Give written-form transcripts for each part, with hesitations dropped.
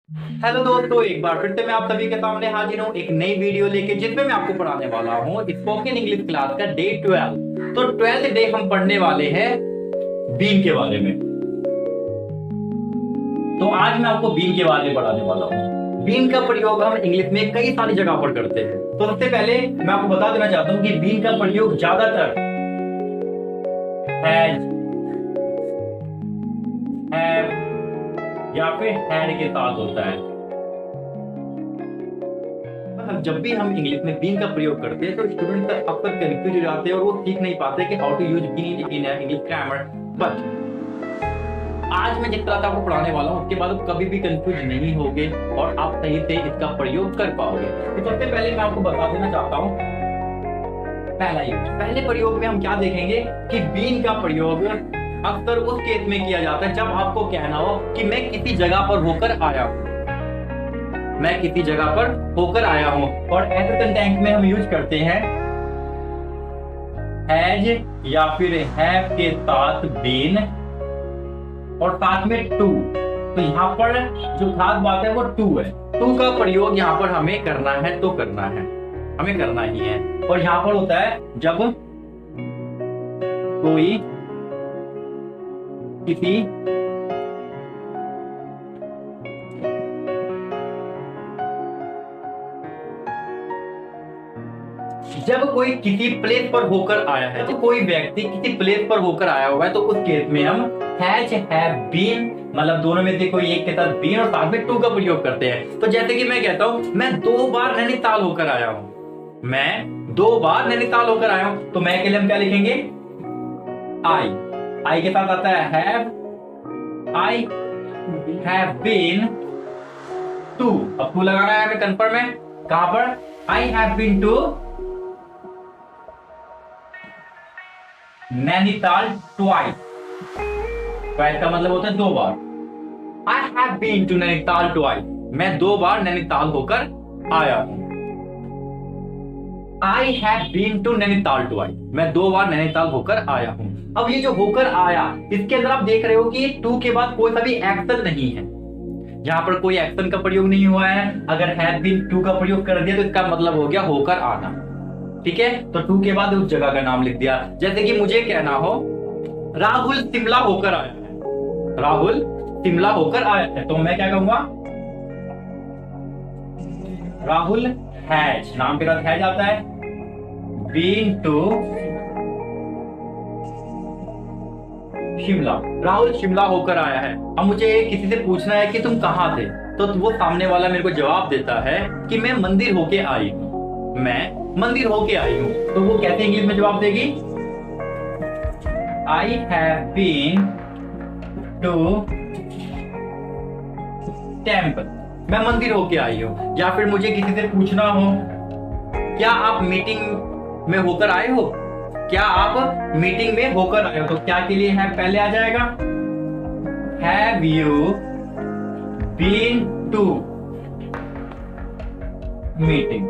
Hello दोस्तों, एक बार फिर से मैं आप सभी के सामने हाजिर हूँ एक नई वीडियो लेके, जिसमें मैं आपको पढ़ाने वाला हूँ स्पोकन इंग्लिश क्लास का डे 12। तो 12th डे हम पढ़ने वाले हैं बीन के बारे में। तो आज मैं आपको बीन के बारे में पढ़ाने वाला हूँ। बीन का प्रयोग हम इंग्लिश में कई सारी जगह पर करते हैं। तो सबसे पहले मैं आपको बता देना चाहता हूँ कि बीन का प्रयोग ज्यादातर हैज, हैव या फिर हैड के साथ होता है। जब भी हम इंग्लिश में बीन का प्रयोग करते हैं तो स्टूडेंट अक्सर कंफ्यूज हो जाते हैं और वो सीख नहीं पाते कि how to use been in English grammar. But आज मैं जिस तरह से आपको पढ़ाने वाला हूँ उसके बाद आप कभी भी कंफ्यूज नहीं होगे और आप सही से इसका प्रयोग कर पाओगे। तो सबसे पहले मैं आपको बता देना चाहता हूँ पहला यूज। पहले प्रयोग में हम क्या देखेंगे कि बीन का प्रयोग अक्सर उस केस में किया जाता है जब आपको कहना हो कि मैं किसी जगह पर होकर आया हूं, मैं किसी जगह पर होकर आया हूं। और ऐसे सेंटेंस में हम यूज करते हैं हैज या फिर हैव के साथ बीन और साथ में टू। तो यहाँ पर जो खास बात है वो टू है। टू का प्रयोग यहाँ पर हमें करना है तो करना है, हमें करना ही है। और यहाँ पर होता है जब कोई किसी जब कोई किसी प्लेस पर होकर आया है, जब कोई व्यक्ति किसी प्लेस पर होकर आया हुआ है तो उस केस में हम हैज, हैव बीन, मतलब दोनों में से कोई एक के साथ बीन और साथ में टू का प्रयोग करते हैं। तो जैसे कि मैं कहता हूं मैं 2 बार नैनीताल होकर आया हूं, मैं 2 बार नैनीताल होकर आया हूं। तो मैं के लिए हम क्या लिखेंगे आई के साथ आता है have, I have been to. अब टू लगाना है हमें कंफर्म है कहां पर, I have been to Nainital twice. Twice का मतलब होता है 2 बार। I have been to Nainital twice, मैं 2 बार नैनीताल होकर आया हूं। I have been to Nainital twice, मैं 2 बार नैनीताल होकर आया हूं। अब ये जो होकर आया, इसके अंदर आप देख रहे हो कि टू के बाद कोई सा भी एक्शन नहीं है, जहां पर कोई एक्शन का प्रयोग नहीं हुआ है। अगर हैव बीन टू का प्रयोग कर दिया तो इसका मतलब हो गया होकर आना। ठीक है, तो टू के बाद उस जगह का नाम लिख दिया। जैसे कि मुझे कहना हो राहुल शिमला होकर आया है, राहुल शिमला होकर आया है, तो मैं क्या कहूंगा राहुल हैज, नाम के साथ हैज आता है, बीन टू शिमला, राहुल शिमला होकर आया है। अब मुझे किसी से पूछना है कि तुम कहां थे, तो वो सामने वाला मेरे को जवाब देता है कि मैं मंदिर होके आई हूं, मैं मंदिर होके आई हूं। तो वो कहते हैं इंग्लिश में जवाब देगी I have been to temple, मैं मंदिर होके आई हूं। या फिर मुझे किसी से पूछना हो क्या आप मीटिंग में होकर आए हो, क्या आप मीटिंग में होकर आए हो, तो क्या के लिए है पहले आ जाएगा have you been to meeting,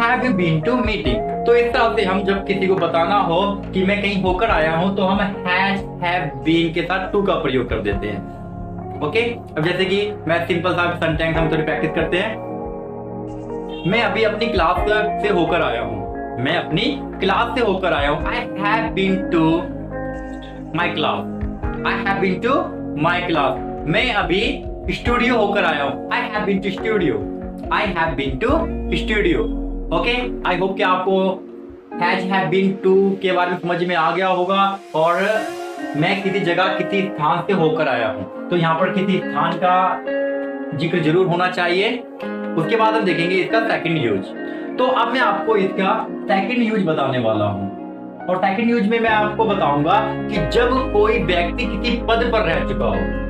have you been to meeting. तो इस तरह से हम जब किसी को बताना हो कि मैं कहीं होकर आया हूं तो हम हैज, हैव बीन के साथ टू का प्रयोग कर देते हैं। ओके, अब जैसे कि मैं सिंपल सा सेंटेंस हम थोड़ी प्रैक्टिस करते हैं। मैं अभी अपनी क्लास से होकर आया हूं, मैं अपनी क्लास से होकर आया हूं। I have been to my class, I have been to my class, मैं अभी स्टूडियो होकर आया हूं। I have been to studio, I have been to studio. Okay, I hope कि आपको हैज, हैव बीन टू के बारे में समझ में आ गया होगा। और मैं किसी जगह किसी स्थान से होकर आया हूं, तो यहाँ पर किसी स्थान का जिक्र जरूर होना चाहिए। उसके बाद हम देखेंगे इसका सेकंड यूज। तो अब मैं आपको इसका सेकंड यूज बताने वाला हूं। और सेकंड यूज में मैं आपको बताऊंगा कि जब कोई व्यक्ति किसी पद पर रह चुका हो,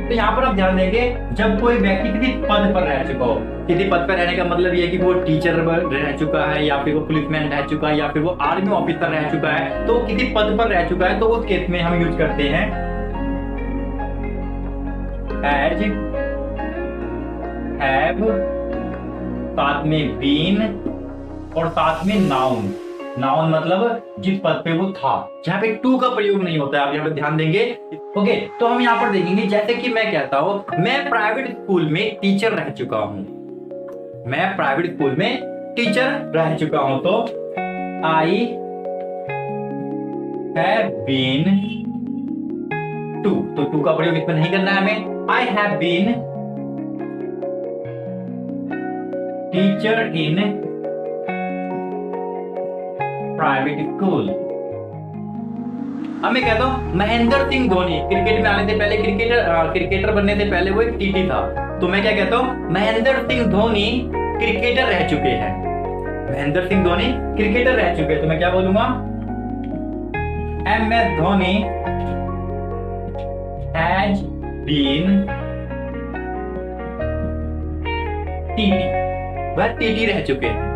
तो यहाँ पर आप ध्यान देंगे जब कोई व्यक्ति किसी पद पर रह चुका हो। किसी पद पर रहने का मतलब ये है कि वो टीचर रह चुका है, या फिर वो पुलिसमैन रह चुका है, या फिर वो आर्मी ऑफिसर रह चुका है, तो किसी पद पर रह चुका है, तो उस केस में हम यूज करते हैं एज, हैव, साथ में बीन और साथ में नाउन। नाउन मतलब जिस पद पे वो था, जहां पे टू का प्रयोग नहीं होता है, आप यहाँ पे ध्यान देंगे। ओके, तो हम यहाँ पर देखेंगे, जैसे कि मैं कहता हूं मैं प्राइवेट स्कूल में टीचर रह चुका हूं, मैं प्राइवेट स्कूल में टीचर रह चुका हूं, तो आई हैव बीन टू, तो टू का प्रयोग इसमें नहीं करना है हमें। I have been teacher in private school. अब मैं कहता हूं महेंद्र सिंह धोनी क्रिकेट में आने से पहले, क्रिकेटर बनने से पहले वो एक टीटी था, तो मैं क्या कहता हूं महेंद्र सिंह धोनी क्रिकेटर रह चुके हैं, महेंद्र सिंह धोनी क्रिकेटर रह चुके हैं, तो मैं क्या बोलूंगा MS Dhoni has been TT, वह टीटी रह चुके हैं।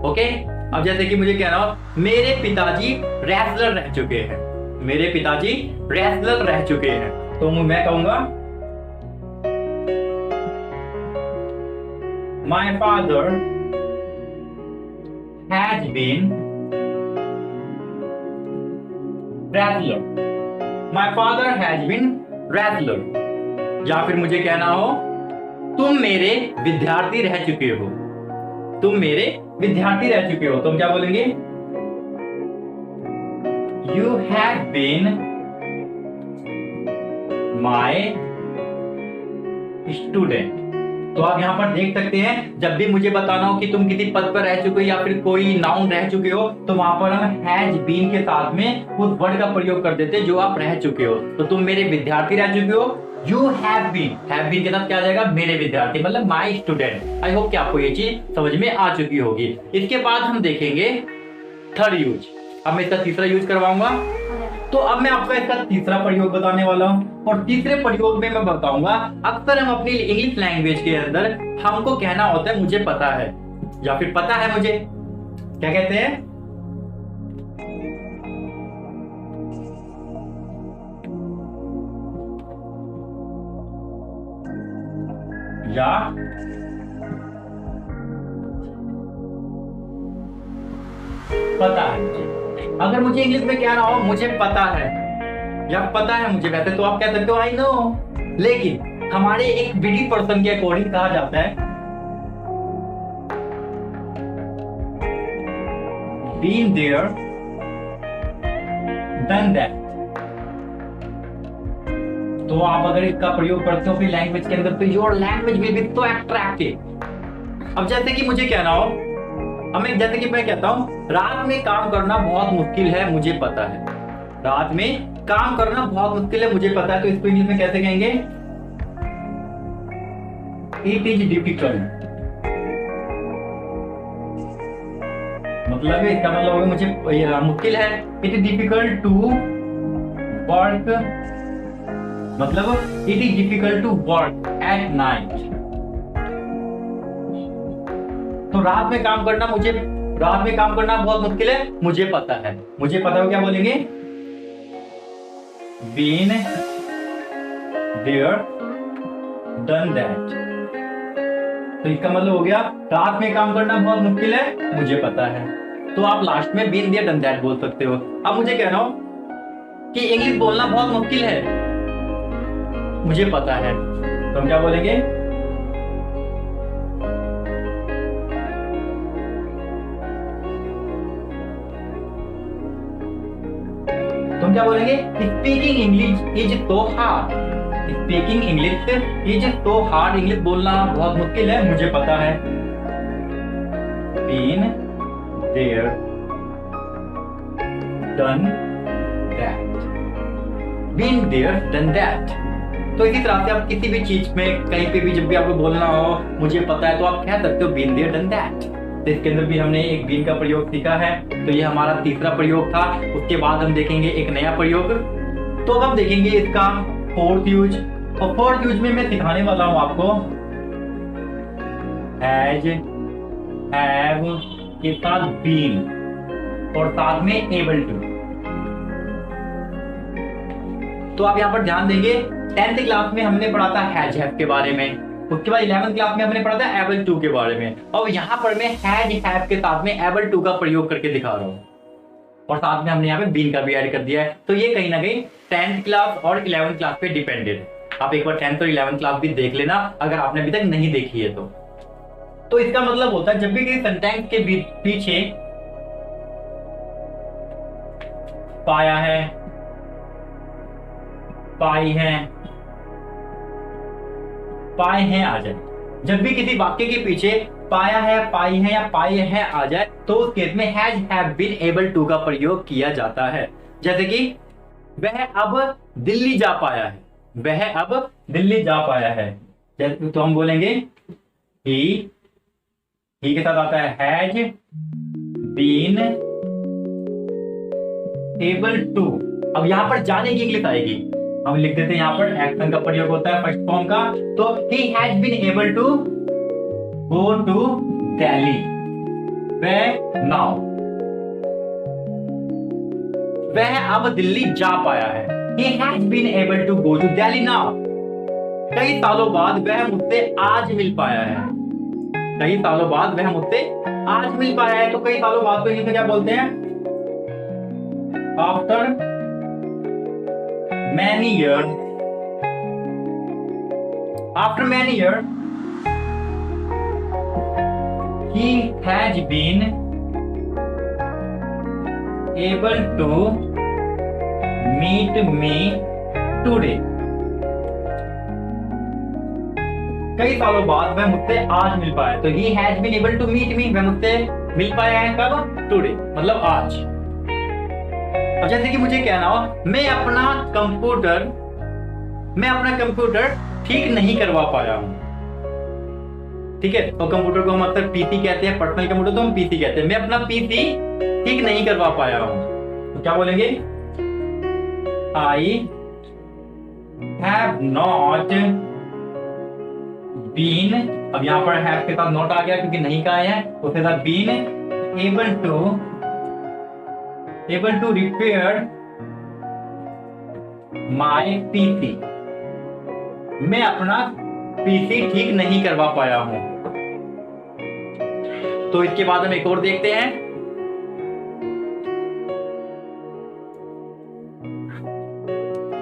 ओके, अब जैसे कि मुझे कहना हो मेरे पिताजी रेसलर रह चुके हैं, मेरे पिताजी रेसलर रह चुके हैं, तो मैं कहूंगा my father has been wrestler, my father has been wrestler. या फिर मुझे कहना हो तुम मेरे विद्यार्थी रह चुके हो, तुम मेरे विद्यार्थी रह चुके हो, तो हम क्या बोलेंगे you have been my student. तो आप यहां पर देख सकते हैं, जब भी मुझे बताना हो कि तुम किसी पद पर रह चुके हो या फिर कोई नाउन रह चुके हो, तो वहां पर हम हैज बीन के साथ में उस वर्ड का प्रयोग कर देते हैं जो आप रह चुके हो। तो तुम मेरे विद्यार्थी रह चुके हो, यू हैव बीन के साथ क्या आ जाएगा मेरे विद्यार्थी, मतलब माय स्टूडेंट। आई होप कि आपको ये चीज समझ में आ चुकी होगी। इसके बाद हम देखेंगे थर्ड यूज। अब मैं इसका तीसरा यूज करवाऊंगा, तो अब मैं आपको इसका तीसरा प्रयोग बताने वाला हूं, और तीसरे प्रयोग में मैं बताऊंगा अक्सर हम अपनी इंग्लिश लैंग्वेज के अंदर हमको कहना होता है मुझे पता है, या फिर पता है मुझे, क्या कहते हैं या पता है मुझे। अगर मुझे इंग्लिश में कहना हो मुझे पता है या पता है मुझे, वैसे तो आप कह सकते हो आई नो, लेकिन हमारे एक विधि पर्सन के अकॉर्डिंग कहा जाता है बीन देयर डन दैट। तो आप अगर इसका प्रयोग करते हो अपनी लैंग्वेज के अंदर, तो your language will be so attractive. अब जैसे कि मुझे कहना हो, अब मैं जैसे कि मैं कहता हूं रात में काम करना बहुत मुश्किल है मुझे पता है, रात में काम करना बहुत मुश्किल है मुझे पता है, तो इसको इंग्लिश में कैसे कहेंगे इट इज डिफिकल्ट। मतलब इसका मतलब होगा मुझे मुश्किल है, it is difficult to work, मतलब it is difficult to work at night. तो रात में काम करना बहुत मुश्किल है मुझे पता है, मुझे पता है क्या बोलेंगे बीन देयर डन दैट। तो इसका मतलब हो गया रात में काम करना बहुत मुश्किल है मुझे पता है, तो आप लास्ट में बीन देयर डन दैट बोल सकते हो। अब मुझे कहना हो कि इंग्लिश बोलना बहुत मुश्किल है मुझे पता है, तो हम क्या बोलेंगे speaking English is so hard, speaking English is so hard, English बोलना बहुत मुश्किल है मुझे पता है been there done that, been there done that. तो इसी तरह से आप किसी भी चीज में कहीं पे भी जब भी आपको बोलना हो मुझे पता है, तो आप कह सकते हो बीन देयर डन दैट। तो इसके अंदर भी हमने एक बीन का प्रयोग सीखा है, तो ये हमारा तीसरा प्रयोग था। उसके बाद हम देखेंगे एक नया प्रयोग, तो अब हम देखेंगे इसका फोर्थ यूज, और फोर्थ यूज में मैं सिखाने वाला हूं आपको हैज, हैव के साथ बीन और साथ में एबल टू। तो आप यहाँ पर ध्यान देंगे 10th क्लास में हमने पढ़ा था हैज हैव के बारे में, उसके बाद 11th क्लास में हमने पढ़ा था एबल टू के बारे में, और यहाँ पर मैं हैज हैव के साथ में एबल टू का प्रयोग करके दिखा रहा हूँ, और साथ में हमने यहाँ पे बीन का भी ऐड कर दिया है। तो ये कहीं ना कहीं 10th क्लास और 11th क्लास पे डिपेंडेड है। आप एक बार 10th और 11th क्लास भी देख लेना अगर आपने अभी तक नहीं देखी है तो इसका मतलब होता है जब भी किसी सेंटेंस के पीछे पाया है, पाई है, पाए हैं आ जाए, जब भी किसी वाक्य के पीछे पाया है, पाई है या पाए हैं आ जाए तो उस केस में has have been able to का प्रयोग किया जाता है। जैसे कि वह अब दिल्ली जा पाया है, वह अब दिल्ली जा पाया है, तो हम बोलेंगे ही के साथ आता है हैज बीन एबल टू। अब यहां पर जाने की इंग्लिश आएगी, हम लिख देते हैं यहाँ पर एक्शन का प्रयोग होता है फर्स्ट फॉर्म का, तो ही has been able to go to Delhi. Now वह अब दिल्ली जा पाया है, he has been able to go to Delhi now। कई सालों बाद वह मुझसे आज मिल पाया है, कई सालों बाद वह मुझसे आज मिल पाया है। तो कई सालों बाद को इंग्लिश में क्या बोलते हैं? After many year, after many year he has been able to meet me today। कई सालों बाद वह मुझसे आज मिल पाया, तो he has been able to meet me, वह मुझसे मिल पाया है कब? टुडे, मतलब आज। अब जैसे कि मुझे कहना हो मैं अपना कंप्यूटर ठीक नहीं करवा पाया हूं, ठीक है, तो कंप्यूटर को हम अक्सर पीसी कहते हैं, पर्सनल कंप्यूटर तो हम पीसी कहते हैं। मैं अपना पीसी ठीक नहीं करवा पाया हूं, तो क्या बोलेंगे? आई हैव नॉट बीन, अब यहां पर हैव के साथ नॉट आ गया क्योंकि नहीं का है, उसके साथ been able to repair my PC. मैं अपना पीसी ठीक नहीं करवा पाया हूं। तो इसके बाद हम एक और देखते हैं,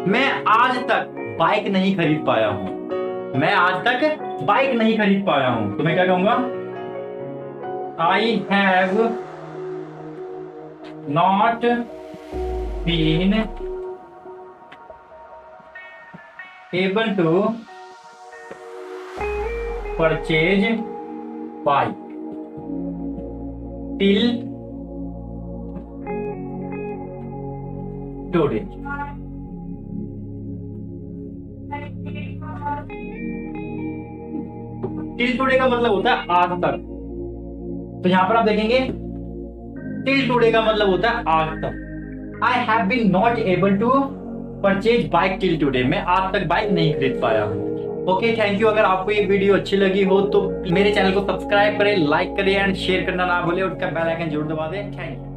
मैं आज तक बाइक नहीं खरीद पाया हूं, मैं आज तक बाइक नहीं खरीद पाया हूं, तो मैं क्या कहूंगा? I have not been able to purchase bike till today. Till today का मतलब होता है आज तक, तो यहां पर आप देखेंगे टिल टुडे का मतलब होता है आज तक। I have been not able to purchase bike till today, मैं आज तक बाइक नहीं खरीद पाया हूं। Okay, thank you. अगर आपको ये वीडियो अच्छी लगी हो तो मेरे चैनल को सब्सक्राइब करें, लाइक करें एंड शेयर करना ना भूलें, और उसका बेल आइकन जरूर दबा दें। Thank you.